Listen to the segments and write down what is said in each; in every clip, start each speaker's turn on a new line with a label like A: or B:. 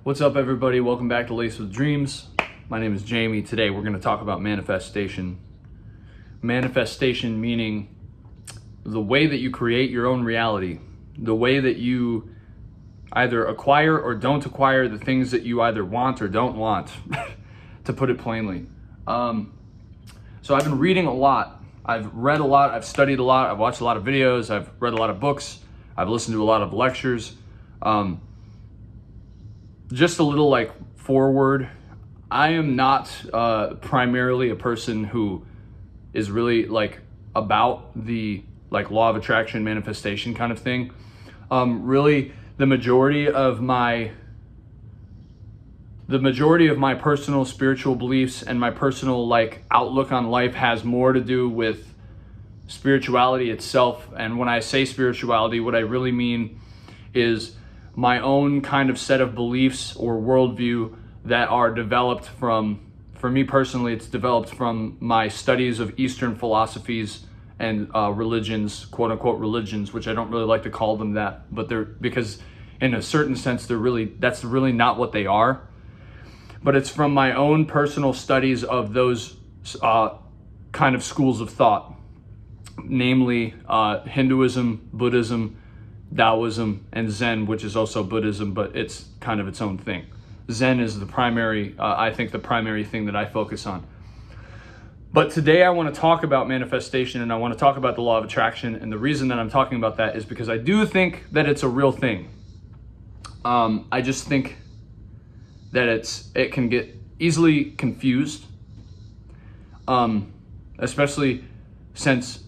A: What's up, everybody? Welcome back to Laced with Dreams. My name is Jamie. Today we're going to talk about manifestation. Manifestation meaning the way that you create your own reality, the way that you either acquire or don't acquire the things that you either want or don't want, to put it plainly. So I've been reading a lot. I've read a lot. I've studied a lot. I've watched a lot of videos. I've read a lot of books. I've listened to a lot of lectures. Just a little forward. I am not primarily a person who is really about the law of attraction, manifestation kind of thing. Really, the majority of my personal spiritual beliefs and my personal outlook on life has more to do with spirituality itself. And when I say spirituality, what I really mean is my own kind of set of beliefs or worldview that are developed from, for me personally, it's developed from my studies of Eastern philosophies and religions, quote unquote religions, which I don't really like to call them that, but because in a certain sense, that's really not what they are. But it's from my own personal studies of those kind of schools of thought, namely Hinduism, Buddhism, Taoism, and Zen, which is also Buddhism, but it's kind of its own thing. Zen is the primary, I think, the primary thing that I focus on. But today I want to talk about manifestation, and I want to talk about the law of attraction. And the reason that I'm talking about that is because I do think that it's a real thing. I just think that it can get easily confused, especially since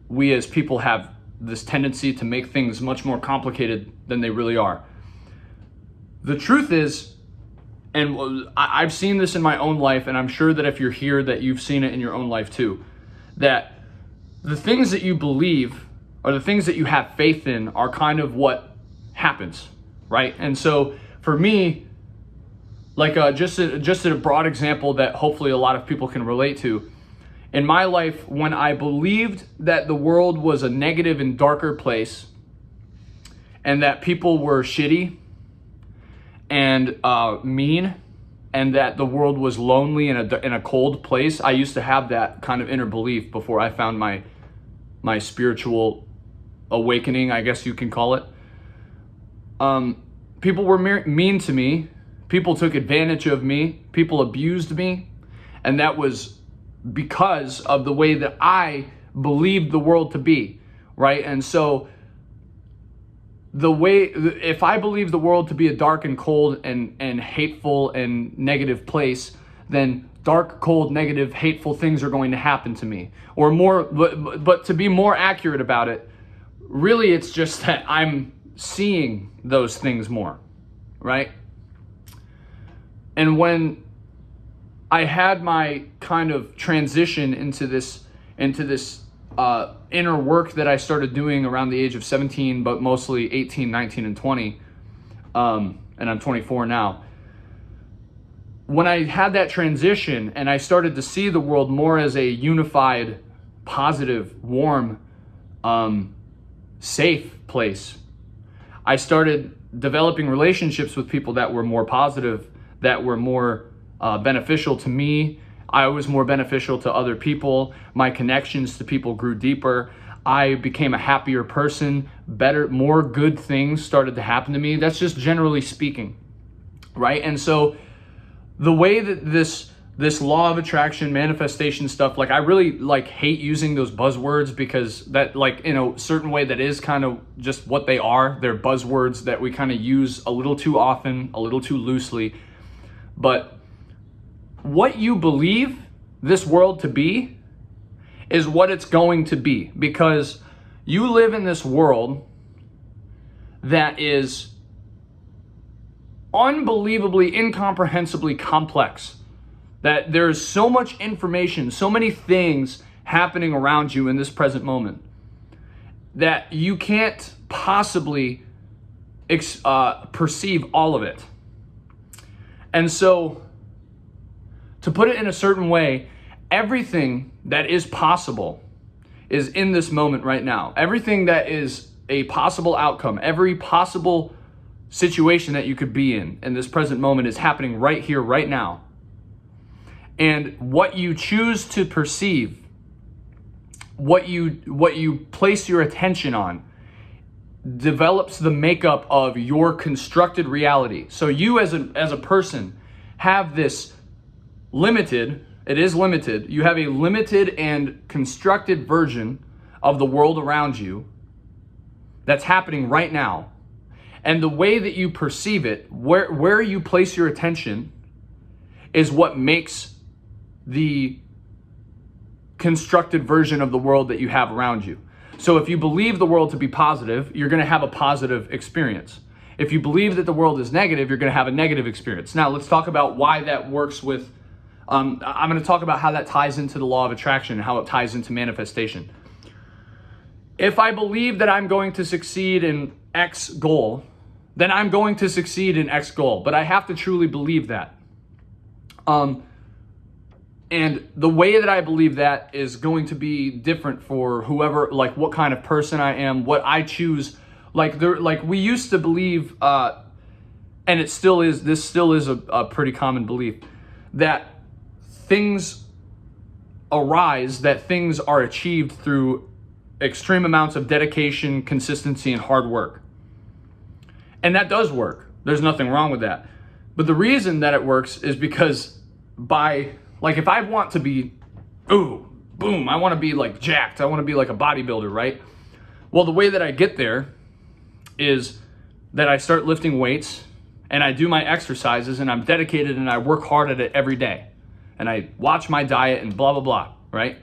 A: we as people have this tendency to make things much more complicated than they really are. The truth is, and I've seen this in my own life, and I'm sure that if you're here that you've seen it in your own life too, that the things that you believe or the things that you have faith in are kind of what happens, right? And so for me, just a broad example that hopefully a lot of people can relate to, in my life, when I believed that the world was a negative and darker place and that people were shitty and mean and that the world was lonely and in a cold place, I used to have that kind of inner belief before I found my spiritual awakening, I guess you can call it. People were mean to me. People took advantage of me. People abused me. And that was because of the way that I believed the world to be, right? And so if I believe the world to be a dark and cold and hateful and negative place, then dark, cold, negative, hateful things are going to happen to me. Or more, but to be more accurate about it, really it's just that I'm seeing those things more, right? And when I had my kind of transition into this inner work that I started doing around the age of 17, but mostly 18, 19, and 20, and I'm 24 now. When I had that transition and I started to see the world more as a unified, positive, warm, safe place, I started developing relationships with people that were more positive, that were more beneficial to me. I was more beneficial to other people. My connections to people grew deeper. I became a happier person. More good things started to happen to me. That's just generally speaking, right? And so the way that this law of attraction, manifestation stuff, I really hate using those buzzwords because that in a certain way that is kind of just what they are. They're buzzwords that we kind of use a little too often, a little too loosely. But what you believe this world to be is what it's going to be, because you live in this world that is unbelievably, incomprehensibly complex, that there's so much information, so many things happening around you in this present moment that you can't possibly perceive all of it. And so, to put it in a certain way, everything that is possible is in this moment right now. Everything that is a possible outcome, every possible situation that you could be in this present moment is happening right here, right now. And what you choose to perceive, what you place your attention on, develops the makeup of your constructed reality. So you as a person have this limited, it is limited, you have a limited and constructed version of the world around you that's happening right now. And the way that you perceive it, where you place your attention, is what makes the constructed version of the world that you have around you. So if you believe the world to be positive, you're going to have a positive experience. If you believe that the world is negative, you're going to have a negative experience. Now, let's talk about why that works with, I'm going to talk about how that ties into the law of attraction and how it ties into manifestation. If I believe that I'm going to succeed in X goal, then I'm going to succeed in X goal. But I have to truly believe that. And the way that I believe that is going to be different for whoever, like what kind of person I am, what I choose. Like we used to believe, and this still is a pretty common belief, that things arise, that things are achieved through extreme amounts of dedication, consistency, and hard work. And that does work. There's nothing wrong with that. But the reason that it works is because if I want to be, I want to be like jacked. I want to be like a bodybuilder, right? Well, the way that I get there is that I start lifting weights and I do my exercises and I'm dedicated and I work hard at it every day. And I watch my diet and blah, blah, blah, right?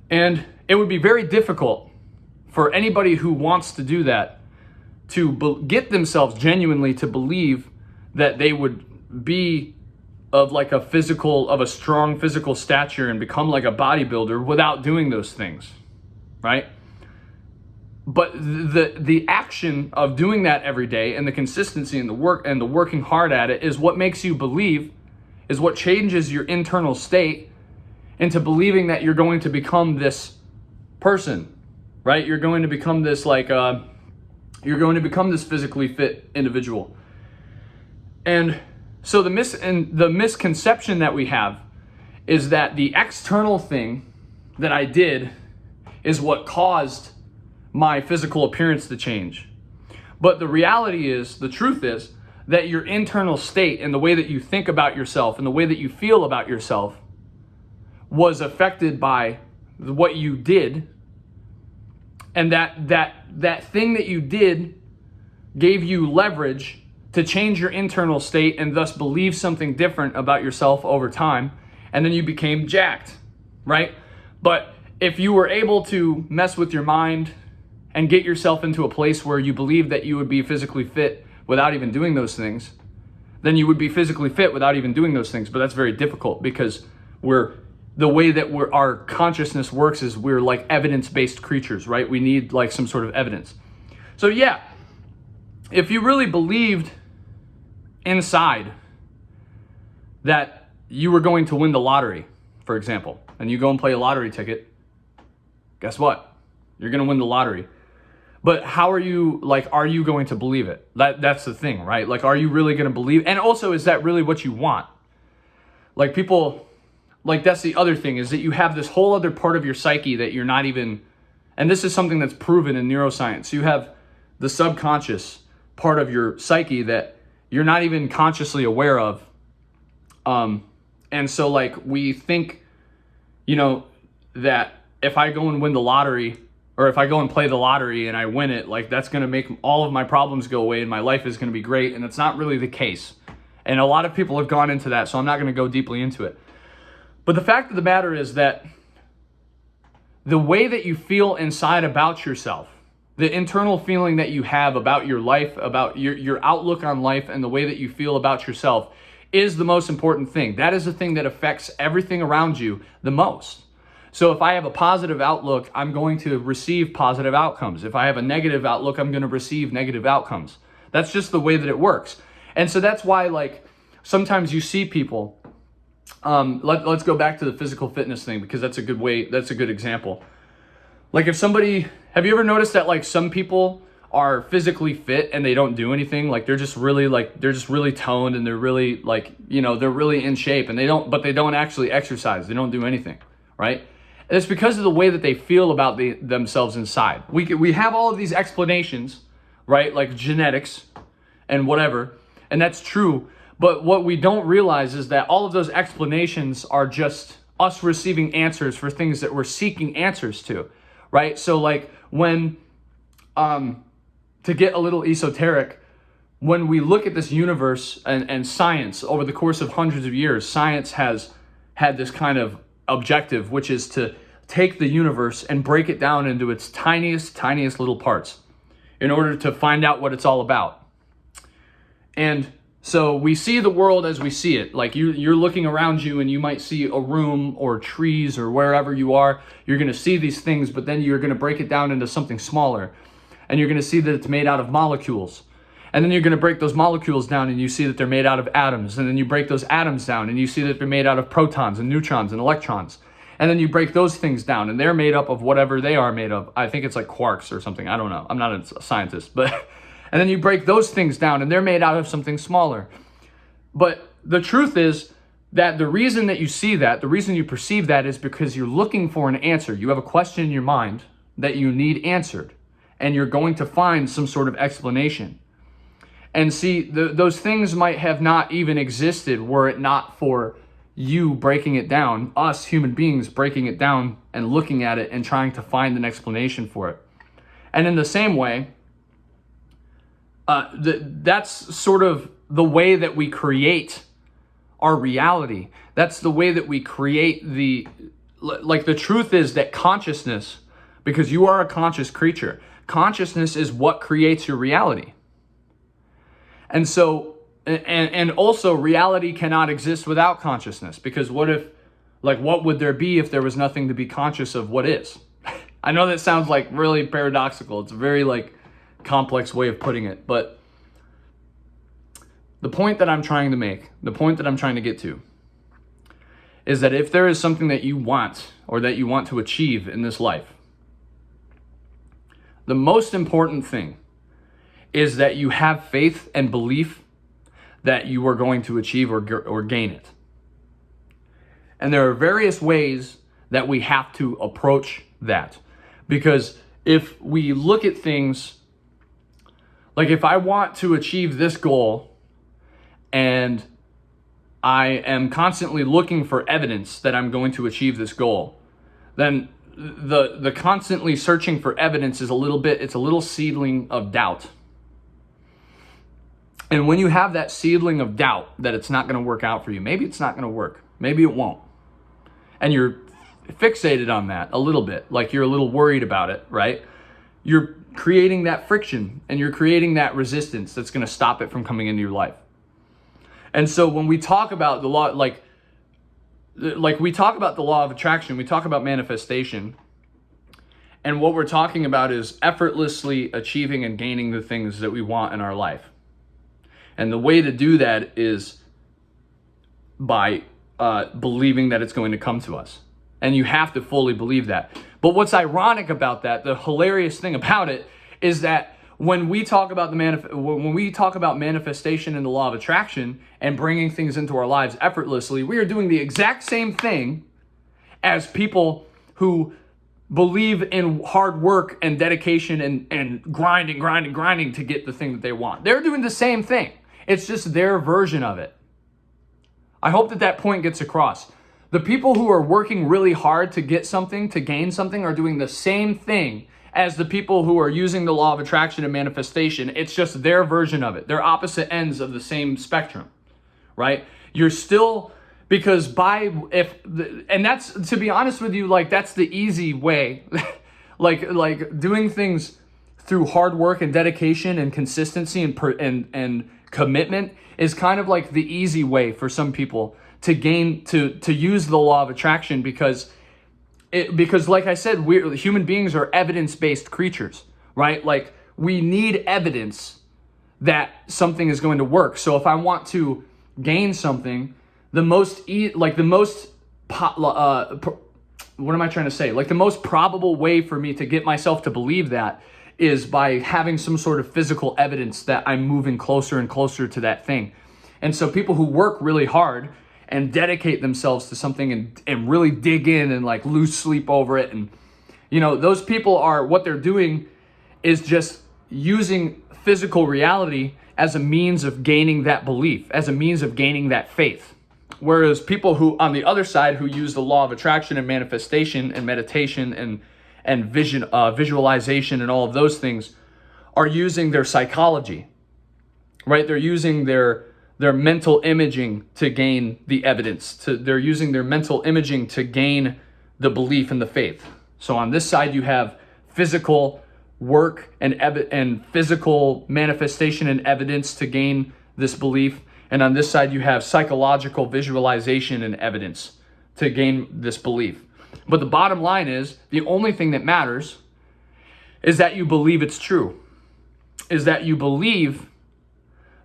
A: And it would be very difficult for anybody who wants to do that to get themselves genuinely to believe that they would be of a strong physical stature and become like a bodybuilder without doing those things, right? But the action of doing that every day and the consistency and the work and the working hard at it is what makes you believe, is what changes your internal state into believing that you're going to become this person, right? You're going to become this this physically fit individual. And so the misconception that we have is that the external thing that I did is what caused my physical appearance to change. But the reality is, the truth is, that your internal state and the way that you think about yourself and the way that you feel about yourself was affected by what you did. And that thing that you did gave you leverage to change your internal state and thus believe something different about yourself over time. And then you became jacked, right? But if you were able to mess with your mind and get yourself into a place where you believe that you would be physically fit without even doing those things, then you would be physically fit without even doing those things. But that's very difficult because the way that our consciousness works is we're like evidence-based creatures, right? We need like some sort of evidence. So yeah, if you really believed inside that you were going to win the lottery, for example, and you go and play a lottery ticket, guess what? You're going to win the lottery. But how are you going to believe it? That's the thing, right? Like, are you really going to believe? And also, is that really what you want? Like people, like that's the other thing, is that you have this whole other part of your psyche that you're not even, and this is something that's proven in neuroscience. You have the subconscious part of your psyche that you're not even consciously aware of. And so like we think, that if I go and win the lottery, or if I go and play the lottery and I win it, like that's going to make all of my problems go away and my life is going to be great. And it's not really the case. And a lot of people have gone into that, so I'm not going to go deeply into it. But the fact of the matter is that the way that you feel inside about yourself, the internal feeling that you have about your life, about your outlook on life, and the way that you feel about yourself is the most important thing. That is the thing that affects everything around you the most. So if I have a positive outlook, I'm going to receive positive outcomes. If I have a negative outlook, I'm going to receive negative outcomes. That's just the way that it works. And so that's why, like, sometimes you see people, let's go back to the physical fitness thing, because that's a good example. Like if somebody, have you ever noticed that like some people are physically fit and they don't do anything. Like they're just really toned and they're really like, they're really in shape and they don't actually exercise. They don't do anything, right? And it's because of the way that they feel about themselves inside. We have all of these explanations, right? Like genetics and whatever, and that's true. But what we don't realize is that all of those explanations are just us receiving answers for things that we're seeking answers to, right? So like when, to get a little esoteric, when we look at this universe and science over the course of hundreds of years, science has had this kind of objective, which is to take the universe and break it down into its tiniest little parts in order to find out what it's all about. And so we see the world as we see it. Like you're looking around you and you might see a room or trees or wherever you are. You're going to see these things, but then you're going to break it down into something smaller. And you're going to see that it's made out of molecules. And then you're going to break those molecules down and you see that they're made out of atoms. And then you break those atoms down and you see that they're made out of protons and neutrons and electrons. And then you break those things down and they're made up of whatever they are made of. I think it's like quarks or something. I don't know. I'm not a scientist, but and then you break those things down and they're made out of something smaller. But the truth is that the reason that you see that, the reason you perceive that is because you're looking for an answer. You have a question in your mind that you need answered. And you're going to find some sort of explanation. And see, those things might have not even existed were it not for you breaking it down, us human beings breaking it down and looking at it and trying to find an explanation for it. And in the same way, that's sort of the way that we create our reality. That's the way that we create the truth is that consciousness, because you are a conscious creature, consciousness is what creates your reality. And so, and also reality cannot exist without consciousness, because what would there be if there was nothing to be conscious of what is? I know that sounds like really paradoxical. It's a very complex way of putting it, but the point that I'm trying to make, the point that I'm trying to get to is that if there is something that you want or that you want to achieve in this life, the most important thing is that you have faith and belief that you are going to achieve or gain it. And there are various ways that we have to approach that. Because if we look at things, like if I want to achieve this goal and I am constantly looking for evidence that I'm going to achieve this goal, then the constantly searching for evidence is it's a little seedling of doubt. And when you have that seedling of doubt that it's not going to work out for you, maybe it's not going to work, maybe it won't, and you're fixated on that a little bit, like you're a little worried about it, right? You're creating that friction and you're creating that resistance that's going to stop it from coming into your life. And so when we talk about the law, like we talk about the law of attraction, we talk about manifestation, and what we're talking about is effortlessly achieving and gaining the things that we want in our life. And the way to do that is by believing that it's going to come to us. And you have to fully believe that. But what's ironic about that, the hilarious thing about it, is that when we talk about manifestation and the law of attraction and bringing things into our lives effortlessly, we are doing the exact same thing as people who believe in hard work and dedication and grinding to get the thing that they want. They're doing the same thing. It's just their version of it. I hope that point gets across. The people who are working really hard to get something, to gain something, are doing the same thing as the people who are using the law of attraction and manifestation. It's just their version of it. They're opposite ends of the same spectrum, right? You're still, because and that's, to be honest with you, that's the easy way. like doing things through hard work and dedication and consistency and commitment is kind of like the easy way for some people to gain, to use the law of attraction, because like I said, human beings are evidence-based creatures, right? Like we need evidence that something is going to work. So if I want to gain something, the most probable way for me to get myself to believe that is by having some sort of physical evidence that I'm moving closer and closer to that thing. And so people who work really hard and dedicate themselves to something and really dig in and like lose sleep over it, and those people are, what they're doing is just using physical reality as a means of gaining that belief, as a means of gaining that faith. Whereas people who, on the other side, who use the law of attraction and manifestation and meditation and vision, visualization and all of those things, are using their psychology, right? They're using their mental imaging to gain the evidence. They're using their mental imaging to gain the belief in the faith. So on this side, you have physical work and physical manifestation and evidence to gain this belief. And on this side, you have psychological visualization and evidence to gain this belief. But the bottom line is, the only thing that matters is that you believe it's true. Is that you believe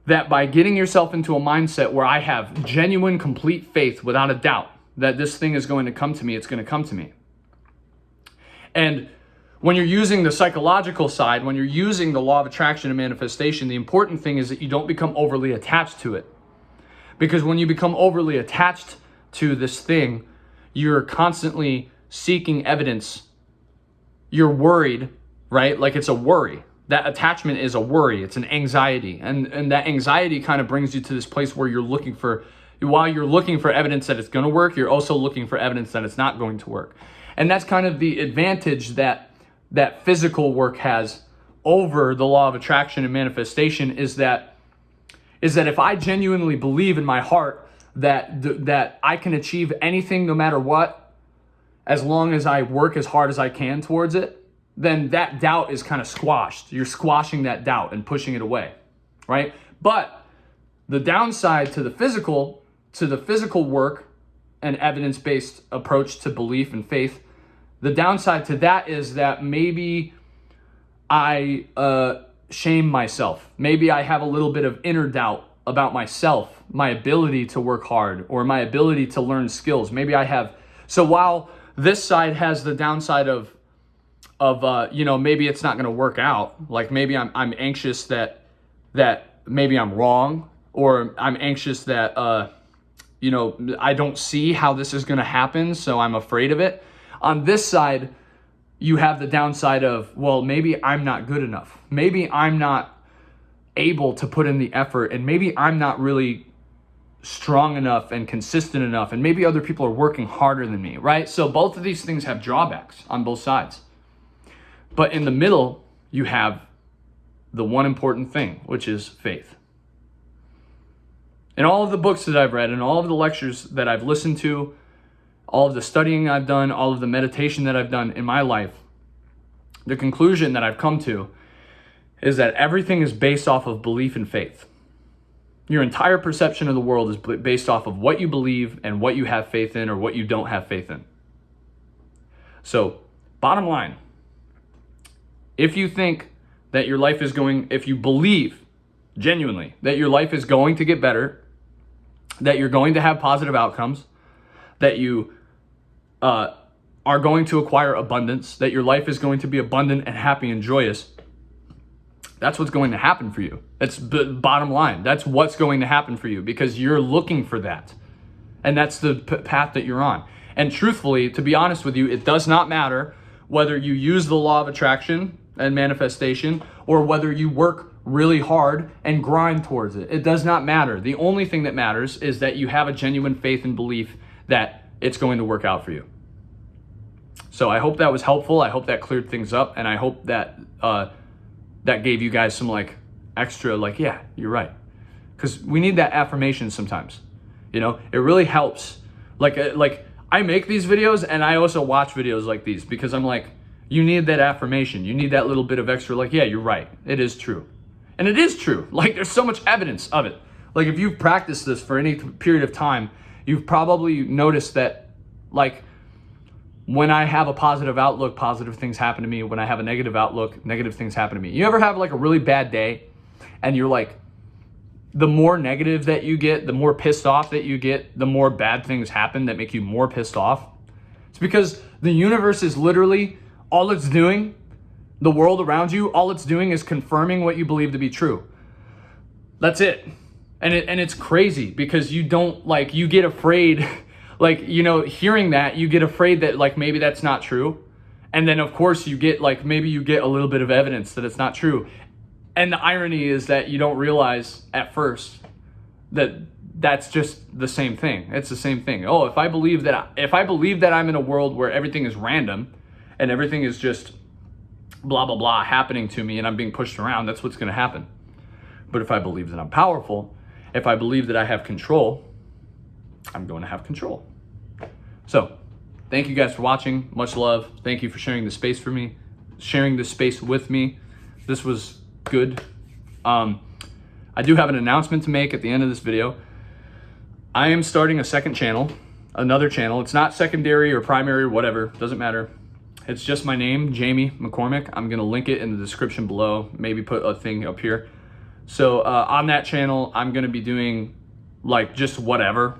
A: that by getting yourself into a mindset where I have genuine, complete faith without a doubt that this thing is going to come to me, it's going to come to me. And when you're using the psychological side, when you're using the law of attraction and manifestation, the important thing is that you don't become overly attached to it. Because when you become overly attached to this thing, you're constantly seeking evidence. You're worried, right? Like it's a worry. That attachment is a worry. It's an anxiety. And that anxiety kind of brings you to this place where while you're looking for evidence that it's going to work, you're also looking for evidence that it's not going to work. And that's kind of the advantage that physical work has over the law of attraction and manifestation, is that if I genuinely believe in my heart that I can achieve anything no matter what, as long as I work as hard as I can towards it, then that doubt is kind of squashed. You're squashing that doubt and pushing it away, right? But the downside to the physical work and evidence-based approach to belief and faith, the downside to that is that maybe I shame myself. Maybe I have a little bit of inner doubt about myself, my ability to work hard, or my ability to learn skills. Maybe I have. So while this side has the downside of maybe it's not going to work out. Like maybe I'm anxious that maybe I'm wrong, or I'm anxious that I don't see how this is going to happen, so I'm afraid of it. On this side, you have the downside of, well, maybe I'm not good enough. Maybe I'm not able to put in the effort, and maybe I'm not really strong enough and consistent enough, and maybe other people are working harder than me, right? So both of these things have drawbacks on both sides. But in the middle, you have the one important thing, which is faith. In all of the books that I've read and all of the lectures that I've listened to, all of the studying I've done, all of the meditation that I've done in my life, the conclusion that I've come to is that everything is based off of belief and faith. Your entire perception of the world is based off of what you believe and what you have faith in or what you don't have faith in. So, bottom line, if you think that your life is if you believe genuinely that your life is going to get better, that you're going to have positive outcomes, that you are going to acquire abundance, that your life is going to be abundant and happy and joyous, that's what's going to happen for you. That's the bottom line. That's what's going to happen for you because you're looking for that. And that's the path that you're on. And truthfully, to be honest with you, it does not matter whether you use the law of attraction and manifestation or whether you work really hard and grind towards it. It does not matter. The only thing that matters is that you have a genuine faith and belief that it's going to work out for you. So I hope that was helpful. I hope that cleared things up. And I hope that that gave you guys some extra yeah, you're right. Because we need that affirmation sometimes. It really helps. Like I make these videos and I also watch videos like these because I'm like, you need that affirmation. You need that little bit of extra yeah, you're right. It is true. And it is true. There's so much evidence of it. If you've practiced this for any period of time, you've probably noticed that when I have a positive outlook, positive things happen to me. When I have a negative outlook, negative things happen to me. You ever have a really bad day and you're the more negative that you get, the more pissed off that you get, the more bad things happen that make you more pissed off? It's because the universe is literally, all it's doing The world around you, all it's doing is confirming what you believe to be true. That's it. And it's crazy because you don't, like, you get afraid, like, you know, hearing that, you get afraid that, like, maybe that's not true. And then, of course, you get, like, maybe you get a little bit of evidence that it's not true. And the irony is that you don't realize at first that that's just the same thing. It's the same thing. Oh, if I believe that I'm in a world where everything is random and everything is just blah, blah, blah happening to me and I'm being pushed around, that's what's going to happen. But if I believe that I'm powerful, if I believe that I have control, I'm going to have control. So, thank you guys for watching. Much love. Thank you for sharing the space for me, sharing this space with me. This was good. I do have an announcement to make at the end of this video. I am starting a second channel, another channel. It's not secondary or primary or whatever, doesn't matter. It's just my name, Jamie McCormick. I'm gonna link it in the description below, maybe put a thing up here. So on that channel, I'm gonna be doing like just whatever.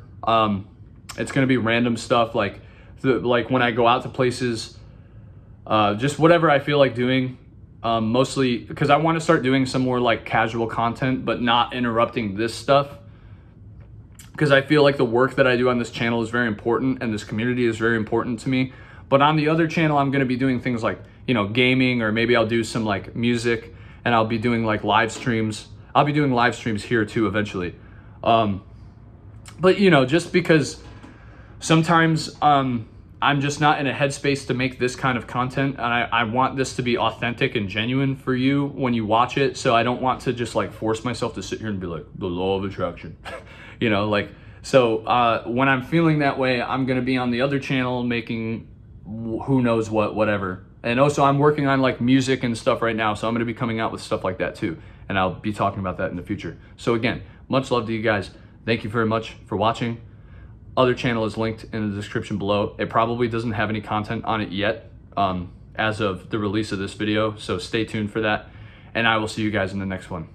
A: It's gonna be random stuff like when I go out to places, just whatever I feel like doing. Mostly because I want to start doing some more like casual content, but not interrupting this stuff. Because I feel like the work that I do on this channel is very important and this community is very important to me. But on the other channel, I'm going to be doing things like, you know, gaming, or maybe I'll do some like music, and I'll be doing like live streams. I'll be doing live streams here too eventually. But you know, just because sometimes I'm just not in a headspace to make this kind of content, and I want this to be authentic and genuine for you when you watch it. So I don't want to just like force myself to sit here and be like, the law of attraction, you know, like, so when I'm feeling that way, I'm going to be on the other channel making who knows whatever. And also I'm working on like music and stuff right now. So I'm going to be coming out with stuff like that too. And I'll be talking about that in the future. So again, much love to you guys. Thank you very much for watching. Other channel is linked in the description below. It probably doesn't have any content on it yet as of the release of this video, so stay tuned for that, and I will see you guys in the next one.